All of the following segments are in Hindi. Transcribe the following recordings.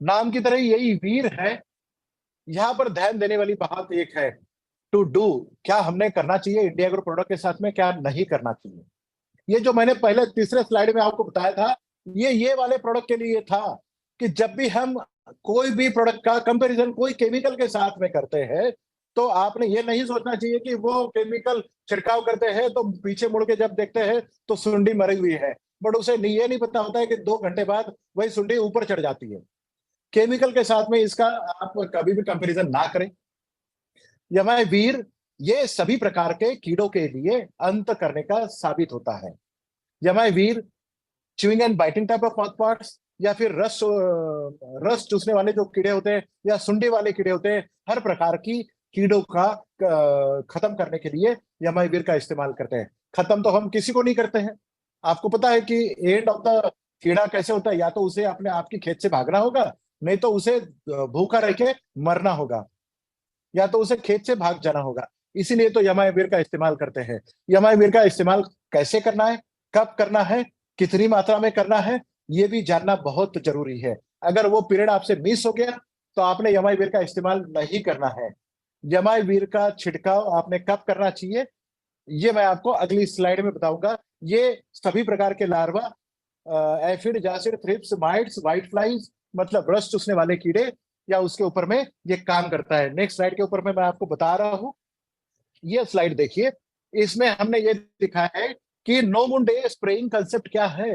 नाम की तरह यही वीर है। यहाँ पर ध्यान देने वाली बात एक है, टू डू, क्या हमने करना चाहिए इंडिया एग्रो प्रोडक्ट के साथ में, क्या नहीं करना चाहिए। ये जो मैंने पहले तीसरे स्लाइड में आपको बताया था, ये वाले प्रोडक्ट के लिए था कि जब भी हम कोई भी प्रोडक्ट का कंपैरिजन कोई केमिकल के साथ में करते हैं, तो आपने ये नहीं सोचना चाहिए कि वो केमिकल छिड़काव करते हैं तो पीछे मुड़ के जब देखते हैं तो सुंडी मरी हुई है, बट उसे ये नहीं पता होता है कि 2 घंटे बाद वही सुंडी ऊपर चढ़ जाती है। केमिकल के साथ में इसका आप कभी भी कंपैरिजन ना करें। यमाई वीर ये सभी प्रकार के कीड़ों के लिए अंत करने का साबित होता है। यमाई वीर chewing and biting type of mouth parts, या फिर रस चूसने वाले जो कीड़े होते हैं, या सुंडी वाले कीड़े होते हैं, हर प्रकार की कीड़ों का खत्म करने के लिए यमाई वीर का इस्तेमाल करते हैं। खत्म तो हम किसी को नहीं करते हैं। आपको पता है कि एंड ऑफ द कीड़ा कैसे होता है, या तो उसे अपने आपकी खेत से भागना होगा, नहीं तो उसे भूखा रह के मरना होगा, या तो उसे खेत से भाग जाना होगा। इसीलिए तो यमावीर का इस्तेमाल करते हैं। यमावीर का इस्तेमाल कैसे करना है, कब करना है, कितनी मात्रा में करना है, ये भी जानना बहुत जरूरी है। अगर वो पीरियड आपसे मिस हो गया तो आपने यमावीर का इस्तेमाल नहीं करना है। यमावीर का छिड़काव आपने कब करना चाहिए, ये मैं आपको अगली स्लाइड में बताऊंगा। ये सभी प्रकार के larva, aphid, jassid, thrips, mites, white flies, मतलब रस चूसने वाले कीड़े, या उसके ऊपर में ये काम करता है। नेक्स्ट स्लाइड के ऊपर में मैं आपको बता रहा हूं। ये स्लाइड देखिए, इसमें हमने ये दिखा है कि no moon day spraying concept क्या है।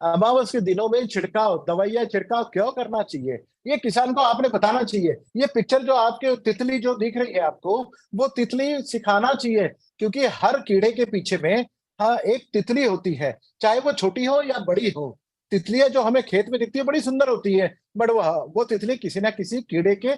अमावस के दिनों में छिड़काव, दवाइयां छिड़काव क्यों करना चाहिए, ये किसान को आपने बताना चाहिए। ये पिक्चर जो आपके तितली जो दिख रही है आपको, वो तितली सिखाना चाहिए, क्योंकि हर कीड़े के पीछे में हाँ एक तितली होती है, चाहे वो छोटी हो या बड़ी हो। तितलियां जो हमें खेत में दिखती है बड़ी सुंदर होती है, बट वो तितली किसी ना किसी कीड़े के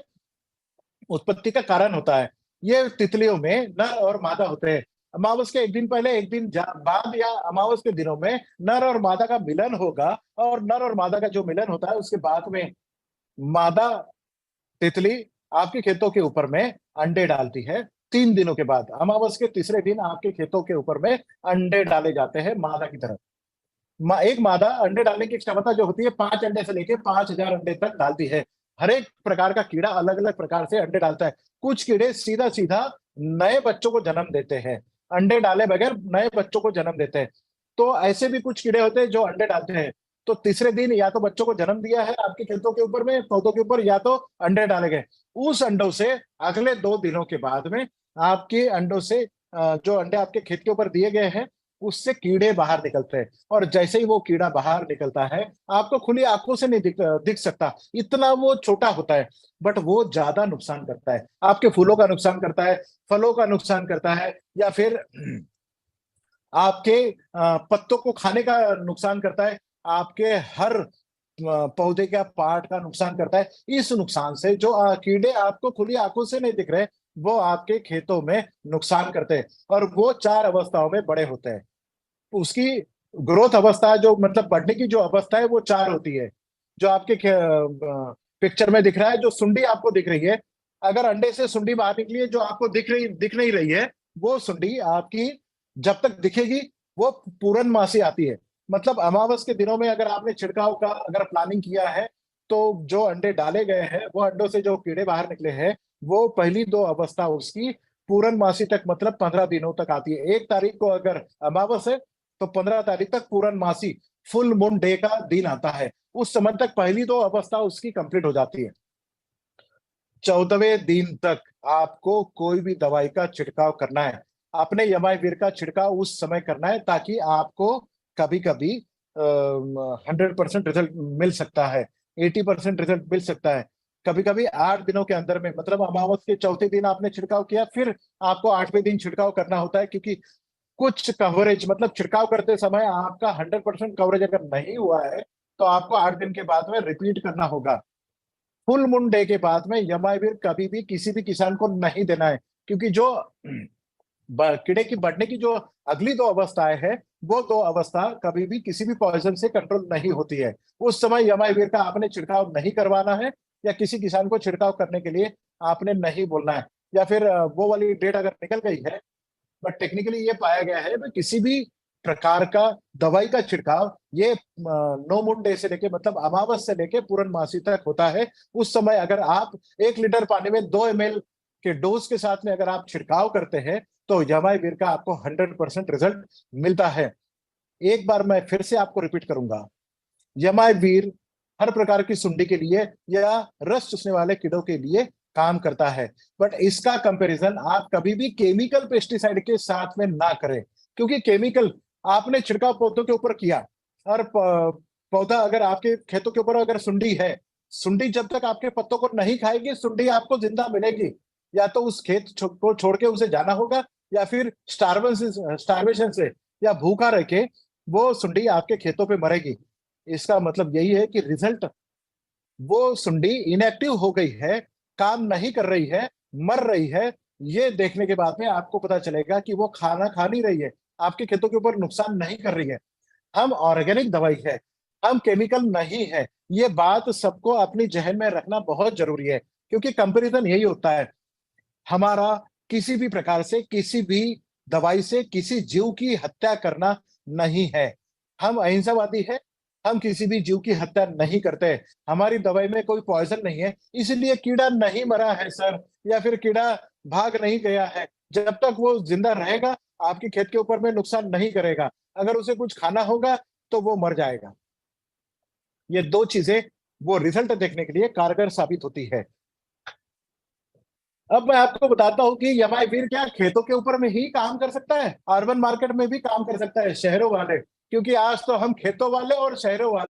उत्पत्ति का कारण होता है। ये तितलियों में नर और मादा होते हैं। अमावस के एक दिन पहले, एक दिन बाद, या अमावस के दिनों में नर और मादा का मिलन होगा, और नर और मादा का जो मिलन होता है उसके बाद में मादा तितली आपके खेतों के ऊपर में अंडे डालती है। 3 दिनों के बाद अमावस के तीसरे दिन आपके खेतों के ऊपर में अंडे डाले जाते हैं मादा की तरफ। एक मादा अंडे डालने की क्षमता जो होती है 5 अंडे से लेके 5,000 अंडे तक डालती है। हर एक प्रकार का कीड़ा अलग अलग प्रकार से अंडे डालता है। कुछ कीड़े सीधा सीधा नए बच्चों को जन्म देते हैं, अंडे डाले बगैर नए बच्चों को जन्म देते हैं। तो ऐसे भी कुछ कीड़े होते हैं जो अंडे डालते हैं। तो तीसरे दिन या तो बच्चों को जन्म दिया है आपके खेतों के ऊपर में, पौधों के ऊपर, या तो अंडे डाले गए। उस अंडों से अगले 2 दिनों के बाद में आपके अंडों से जो अंडे आपके खेत के ऊपर दिए गए हैं उससे कीड़े बाहर निकलते हैं। और जैसे ही वो कीड़ा बाहर निकलता है, आपको खुली आंखों से नहीं दिख सकता, इतना वो छोटा होता है, बट वो ज्यादा नुकसान करता है। आपके फूलों का नुकसान करता है, फलों का नुकसान करता है, या फिर आपके पत्तों को खाने का नुकसान करता है, आपके हर पौधे का पार्ट का नुकसान करता है। इस नुकसान से जो कीड़े आपको खुली आंखों से नहीं दिख रहे, वो आपके खेतों में नुकसान करते हैं। और वो 4 अवस्थाओं में बड़े होते हैं। उसकी ग्रोथ अवस्था, जो मतलब बढ़ने की जो अवस्था है, वो 4 होती है। जो आपके पिक्चर में दिख रहा है, जो सुंडी आपको दिख रही है, अगर अंडे से सुंडी बाहर निकली है जो आपको दिख नहीं रही है, वो सुंडी आपकी जब तक दिखेगी वो पूर्णमासी आती है। मतलब अमावस के दिनों में अगर आपने छिड़काव का अगर प्लानिंग किया है, तो जो अंडे डाले गए हैं, वो अंडों से जो कीड़े बाहर निकले हैं, वो पहली 2 अवस्था उसकी पूर्णमासी तक, मतलब 15 दिनों तक आती है। 1 तारीख को अगर अमावस है तो 15 तारीख तक पूर्णमासी, फुल मून डे का दिन आता है। उस समय तक पहली 2 अवस्था उसकी कंप्लीट हो जाती है। 14वें दिन तक आपको कोई भी दवाई का छिड़काव करना है। आपने यमावीर का छिड़काव उस समय करना है ताकि आपको कभी कभी 100% रिजल्ट मिल सकता है, 80% रिजल्ट मिल सकता है। कभी कभी 8 दिनों के अंदर में, मतलब अमावस के चौथे दिन आपने छिड़काव किया, फिर आपको 8वें दिन छिड़काव करना होता है, क्योंकि कुछ कवरेज, मतलब छिड़काव करते समय आपका 100% कवरेज अगर नहीं हुआ है, तो आपको 8 दिन के बाद में रिपीट करना होगा। फुल मून डे के बाद में यमावीर कभी भी किसी भी किसान को नहीं देना है, क्योंकि जो कीड़े की बढ़ने की जो अगली 2 अवस्थाएं हैं, वो 2 अवस्था कभी भी किसी भी पॉइजन से कंट्रोल नहीं होती है। उस समय यमावीर का आपने छिड़काव नहीं करवाना है, या किसी किसान को छिड़काव करने के लिए आपने नहीं बोलना है। या फिर वो वाली डेट अगर निकल गई है, बट टेक्निकली ये पाया गया है कि किसी भी प्रकार का दवाई का छिड़काव ये नौ मुंडे से लेके मतलब अमावस से लेके पूर्णमासी तक होता है। उस समय अगर आप 1 लीटर पानी में 2 ml के डोज के साथ में अगर आप छिड़काव करते हैं तो यमाइवीर का आपको 100% रिजल्ट मिलता है। एक बार मैं फिर से आपको रिपीट करूंगा, यमाइवीर हर प्रकार की सुंडी के लिए या रस चूसने वाले कीड़ों के लिए काम करता है, बट इसका कंपैरिजन आप कभी भी केमिकल पेस्टिसाइड के साथ में ना करें, क्योंकि केमिकल आपने छिड़काव पौधों के ऊपर किया और पौधा अगर आपके खेतों के ऊपर अगर सुंडी है, सुंडी जब तक आपके पत्तों को नहीं खाएगी सुंडी आपको जिंदा मिलेगी, या तो उस खेत को छोड़ के उसे जाना होगा या फिर स्टार्वेशन से या भूखा रह के वो सुंडी आपके खेतों पे मरेगी। इसका मतलब यही है कि रिजल्ट, वो सुंडी इनएक्टिव हो गई है, काम नहीं कर रही है, मर रही है, ये देखने के बाद में आपको पता चलेगा कि वो खाना खा नहीं रही है, आपके खेतों के ऊपर नुकसान नहीं कर रही है। हम ऑर्गेनिक दवाई है, हम केमिकल नहीं है, ये बात सबको अपनी जहन में रखना बहुत जरूरी है, क्योंकि कंपैरिजन यही होता है। हमारा किसी भी प्रकार से किसी भी दवाई से किसी जीव की हत्या करना नहीं है। हम अहिंसावादी है, हम किसी भी जीव की हत्या नहीं करते। हमारी दवाई में कोई पॉइजन नहीं है, इसलिए कीड़ा नहीं मरा है सर, या फिर कीड़ा भाग नहीं गया है। जब तक वो जिंदा रहेगा आपके खेत के ऊपर में नुकसान नहीं करेगा, अगर उसे कुछ खाना होगा तो वो मर जाएगा। ये दो चीजें वो रिजल्ट देखने के लिए कारगर साबित होती है। अब मैं आपको बताता हूँ कि यमाइवीर क्या खेतों के ऊपर में ही काम कर सकता है, अर्बन मार्केट में भी काम कर सकता है, शहरों वाले, क्योंकि आज तो हम खेतों वाले और शहरों वाले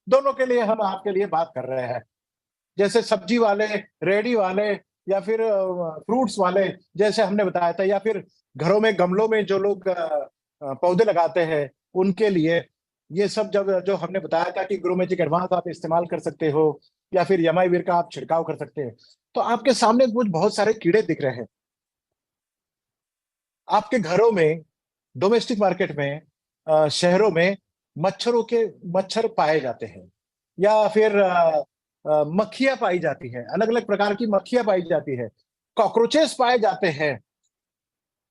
दोनों के लिए हम आपके लिए बात कर रहे हैं। जैसे सब्जी वाले, रेडी वाले, या फिर फ्रूट्स वाले जैसे हमने बताया था, या फिर घरों में गमलों में जो लोग पौधे लगाते हैं उनके लिए ये सब जब जो हमने बताया था कि ग्रोमेजिक एडवांस आप इस्तेमाल कर सकते हो या फिर यमाइवीर का आप छिड़काव कर सकते हैं, तो आपके सामने कुछ बहुत सारे कीड़े दिख रहे हैं। आपके घरों में, डोमेस्टिक मार्केट में, शहरों में मच्छर पाए जाते हैं, या फिर मक्खियां पाई जाती हैं, अलग अलग प्रकार की मक्खियां पाई जाती है, कॉकरोचेस पाए जाते हैं,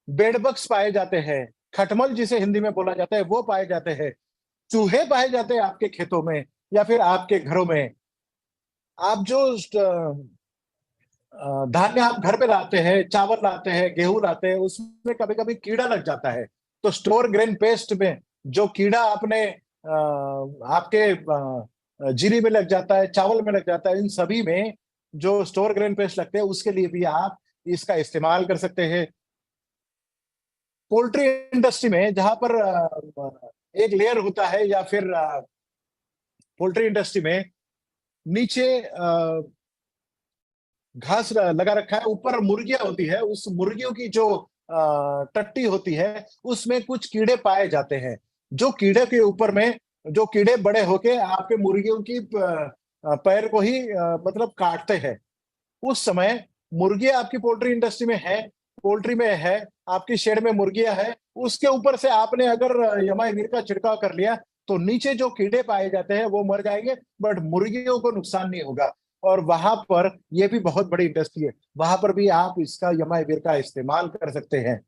बेडबग्स पाए जाते हैं, खटमल जिसे हिंदी में बोला जाता है वो पाए जाते हैं, चूहे पाए जाते हैं आपके खेतों में या फिर आपके घरों में। आप जो धान्य आप घर पे लाते हैं, चावल लाते हैं, गेहूं लाते हैं, उसमें कभी कभी कीड़ा लग जाता है, तो स्टोर ग्रेन पेस्ट में जो कीड़ा आपने आपके जीरी में लग जाता है, चावल में लग जाता है, इन सभी में जो स्टोर ग्रेन पेस्ट लगते हैं उसके लिए भी आप इसका इस्तेमाल कर सकते हैं। पोल्ट्री इंडस्ट्री में जहां पर एक लेयर होता है, या फिर पोल्ट्री इंडस्ट्री में नीचे घास लगा रखा है, ऊपर मुर्गियां होती है, उस मुर्गियों की जो टट्टी होती है उसमें कुछ कीड़े पाए जाते हैं, जो कीड़े के ऊपर में जो कीड़े बड़े होके आपके मुर्गियों की पैर को ही मतलब काटते हैं। उस समय मुर्गियां आपकी पोल्ट्री इंडस्ट्री में है, पोल्ट्री में है, आपकी शेड में मुर्गियां है, उसके ऊपर से आपने अगर यमाइवीर का छिड़काव कर लिया तो नीचे जो कीड़े पाए जाते हैं वो मर जाएंगे, बट मुर्गियों को नुकसान नहीं होगा। और वहां पर ये भी बहुत बड़ी इंडस्ट्री है, वहां पर भी आप इसका यमाइवीर का इस्तेमाल कर सकते हैं।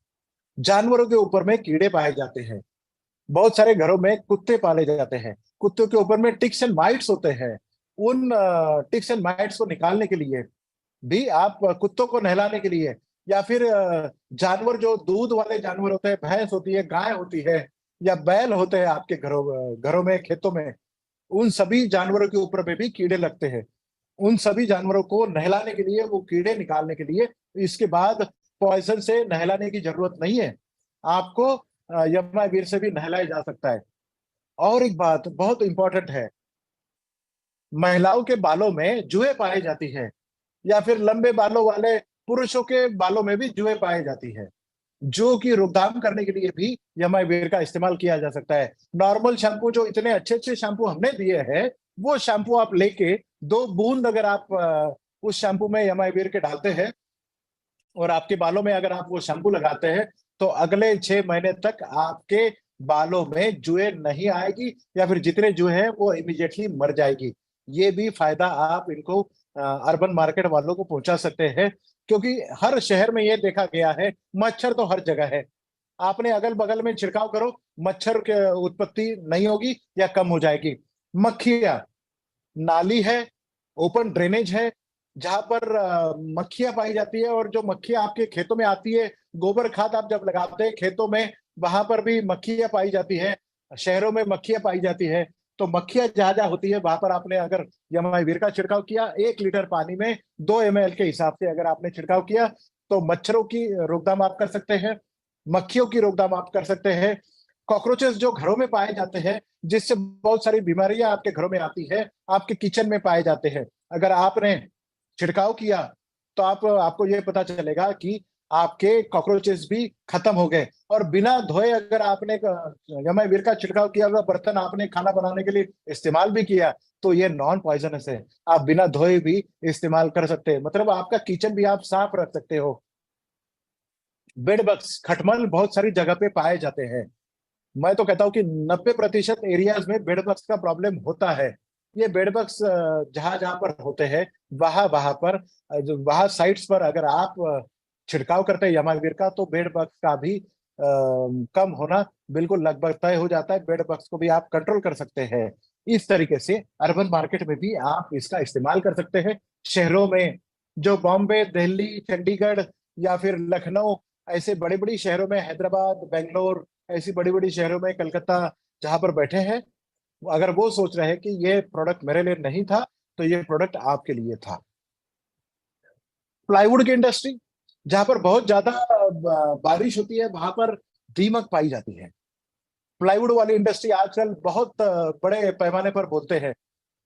जानवरों के ऊपर में कीड़े पाए जाते हैं, बहुत सारे घरों में कुत्ते पाले जाते हैं, कुत्तों के ऊपर में टिक्स एंड माइट्स होते हैं। उन टिक्स एंड माइट्स को निकालने के लिए भी आप कुत्तों को नहलाने के लिए, या फिर जानवर जो दूध वाले जानवर होते हैं, भैंस होती है, गाय होती है, या बैल होते हैं आपके घरों घरों में, खेतों में, उन सभी जानवरों के ऊपर में भी कीड़े लगते हैं। उन सभी जानवरों को नहलाने के लिए, वो कीड़े निकालने के लिए, इसके बाद पॉइजन से नहलाने की जरूरत नहीं है, आपको यमाइवीर से भी नहलाया जा सकता है। और एक बात बहुत इंपॉर्टेंट है, महिलाओं के बालों में जुएं पाई जाती है, या फिर लंबे बालों वाले पुरुषों के बालों में भी जुएं पाई जाती है, जो की रोकथाम करने के लिए भी यमाइवीर का इस्तेमाल किया जा सकता है। नॉर्मल शैम्पू, जो इतने अच्छे अच्छे शैम्पू हमने दिए हैं, वो शैम्पू आप लेके 2 बूंद अगर आप उस शैम्पू में यमाइवीर के डालते हैं और आपके बालों में अगर आप वो शैम्पू लगाते हैं तो अगले 6 महीने तक आपके बालों में जुएं नहीं आएगी, या फिर जितने जुएं हैं वो इमीडिएटली मर जाएगी। ये भी फायदा आप इनको अर्बन मार्केट वालों को पहुंचा सकते हैं। क्योंकि हर शहर में ये देखा गया है, मच्छर तो हर जगह है। आपने अगल बगल में छिड़काव करो, मच्छर की उत्पत्ति नहीं होगी या कम हो जाएगी। मक्खियां, नाली है, ओपन ड्रेनेज है, जहां पर मक्खियां पाई जाती है, और जो मक्खियां आपके खेतों में आती है, गोबर खाद आप जब लगाते हैं खेतों में, वहां पर भी मक्खियां पाई जाती है। शहरों में मक्खियां पाई जाती है। तो मक्खियां जहां जहां होती है, वहां पर आपने अगर यमावीर का छिड़काव किया, 1 लीटर पानी में 2 ml के हिसाब से अगर आपने छिड़काव किया, तो मच्छरों की रोकथाम आप कर सकते हैं, मक्खियों की रोकथाम आप कर सकते हैं। कॉकरोचेस जो घरों में पाए जाते हैं, जिससे बहुत सारी बीमारियां आपके घरों में आती है, आपके किचन में पाए जाते हैं। अगर आपने छिड़काव किया, तो आपको ये पता चलेगा कि आपके कॉकरोचेस भी खत्म हो गए। और बिना धोए अगर आपने यमावीर का छिड़काव किया हुआ बर्तन आपने खाना बनाने के लिए इस्तेमाल भी किया, तो ये नॉन पॉइजनस है। आप बिना धोए भी इस्तेमाल कर सकते हैं, मतलब आपका किचन भी आप साफ रख सकते हो। बेड बग्स, खटमल बहुत सारी जगह पे पाए जाते हैं। मैं तो कहता हूँ कि 90% एरियाज में बेड बग्स का प्रॉब्लम होता है। ये बेड बग्स जहां जहां पर होते हैं, वहां वहां पर जो वहां साइट्स पर अगर आप छिड़काव करते हैं यमावीर का, तो बेड बग्स का भी कम होना बिल्कुल लगभग तय हो जाता है। बेड बग्स को भी आप कंट्रोल कर सकते हैं। इस तरीके से अर्बन मार्केट में भी आप इसका इस्तेमाल कर सकते हैं। शहरों में, जो बॉम्बे, दिल्ली, चंडीगढ़ या फिर लखनऊ, ऐसे बड़ी बड़ी शहरों में, हैदराबाद, बेंगलोर, ऐसी बड़ी बड़ी शहरों में, कलकत्ता, जहां पर बैठे हैं, अगर वो सोच रहे हैं कि ये प्रोडक्ट मेरे लिए नहीं था, तो ये प्रोडक्ट आपके लिए था। प्लाईवुड की इंडस्ट्री, जहां पर बहुत ज्यादा बारिश होती है, वहां पर दीमक पाई जाती है। प्लाईवुड वाली इंडस्ट्री आजकल बहुत बड़े पैमाने पर बोलते हैं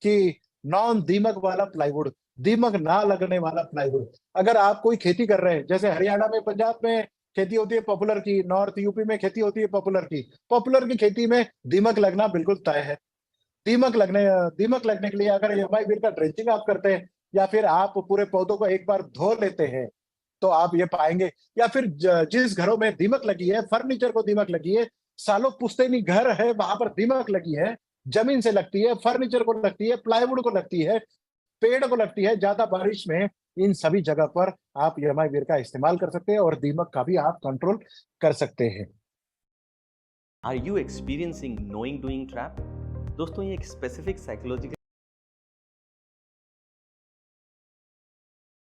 कि नॉन दीमक वाला प्लाईवुड, दीमक ना लगने वाला प्लाईवुड। अगर आप कोई खेती कर रहे हैं, जैसे हरियाणा में, पंजाब में खेती होती है पॉपुलर की, नॉर्थ यूपी में खेती होती है पॉपुलर की, पॉपुलर की खेती में दीमक लगना बिल्कुल तय है। दीमक लगने के लिए अगर एमआईबीर का ड्रेंचिंग आप करते हैं, या फिर आप पूरे पौधों को एक बार धो लेते हैं, तो आप ये पाएंगे। या फिर जिस घरों में दीमक लगी है, फर्नीचर को दीमक लगी है, सालों पुश्तैनी घर है, वहां पर दीमक लगी है, जमीन से लगती है, फर्नीचर को लगती है, प्लाईवुड को लगती है, पेड़ को लगती है, ज्यादा बारिश में, इन सभी जगह पर आप यमावीर का इस्तेमाल कर सकते हैं, और दीमक का भी आप कंट्रोल कर सकते हैं। Are you experiencing knowing doing trap? दोस्तों ये एक स्पेसिफिक साइकोलॉजिकल